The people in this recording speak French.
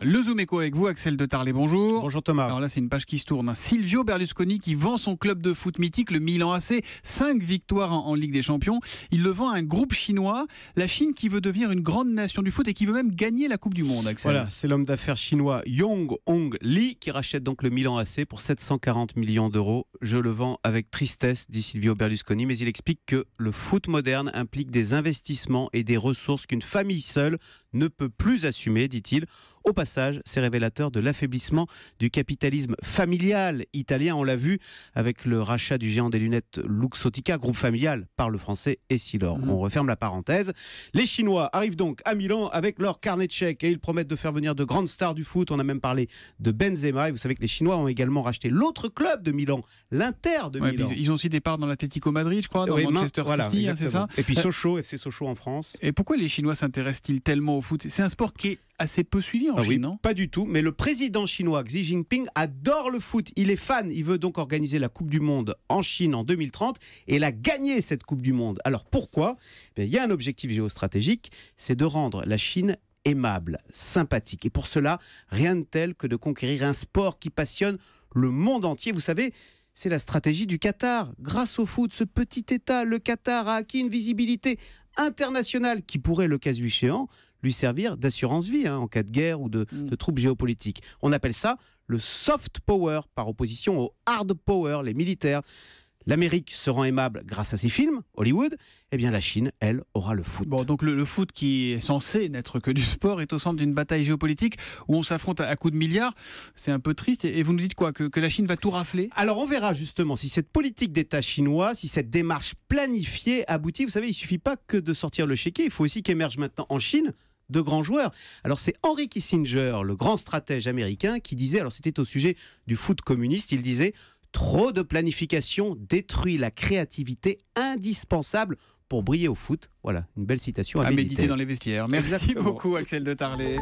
Le Zoom Éco avec vous, Axel de Tarlet, bonjour. Bonjour Thomas. Alors là, c'est une page qui se tourne. Silvio Berlusconi qui vend son club de foot mythique, le Milan AC. 5 victoires en Ligue des Champions. Il le vend à un groupe chinois. La Chine qui veut devenir une grande nation du foot et qui veut même gagner la Coupe du Monde, Axel. Voilà, c'est l'homme d'affaires chinois Yong Hong Lee qui rachète donc le Milan AC pour 740 millions d'euros. Je le vends avec tristesse, dit Silvio Berlusconi, mais il explique que le foot moderne implique des investissements et des ressources qu'une famille seule ne peut plus assumer, dit-il. Au passage, c'est révélateur de l'affaiblissement du capitalisme familial italien. On l'a vu avec le rachat du géant des lunettes Luxottica, groupe familial par le français Essilor. On referme la parenthèse. Les Chinois arrivent donc à Milan avec leur carnet de chèques et ils promettent de faire venir de grandes stars du foot. On a même parlé de Benzema et vous savez que les Chinois ont également racheté l'autre club de Milan, l'Inter de Milan. Ils ont aussi des parts dans l'Atlético Madrid, je crois, dans Manchester City, hein, c'est ça. Et puis Sochaux, FC Sochaux en France. Et pourquoi les Chinois s'intéressent-ils tellement au foot ? C'est un sport qui est assez peu suivi en Chine, non ? Pas du tout, mais le président chinois Xi Jinping adore le foot, il est fan, il veut donc organiser la Coupe du Monde en Chine en 2030 et il a gagné cette Coupe du Monde. Alors pourquoi ? Il y a un objectif géostratégique, c'est de rendre la Chine aimable, sympathique. Et pour cela, rien de tel que de conquérir un sport qui passionne le monde entier. Vous savez, c'est la stratégie du Qatar. Grâce au foot, ce petit État, le Qatar, a acquis une visibilité internationale qui pourrait, le cas échéant, lui servir d'assurance vie en cas de guerre ou de troubles géopolitiques. On appelle ça le soft power par opposition au hard power, les militaires. L'Amérique se rend aimable grâce à ses films, Hollywood, eh bien la Chine, elle, aura le foot. Bon, donc le foot qui est censé n'être que du sport est au centre d'une bataille géopolitique où on s'affronte à coups de milliards. C'est un peu triste. Et vous nous dites quoi ? Que la Chine va tout rafler ? Alors on verra justement si cette politique d'État chinois, si cette démarche planifiée aboutit. Vous savez, il ne suffit pas que de sortir le chéquier, il faut aussi qu'émergent maintenant en Chine de grands joueurs. Alors c'est Henry Kissinger, le grand stratège américain, qui disait, alors c'était au sujet du foot communiste, il disait « Trop de planification détruit la créativité indispensable pour briller au foot ». Voilà, une belle citation à méditer dans les vestiaires. Merci beaucoup Axel de Tarlet.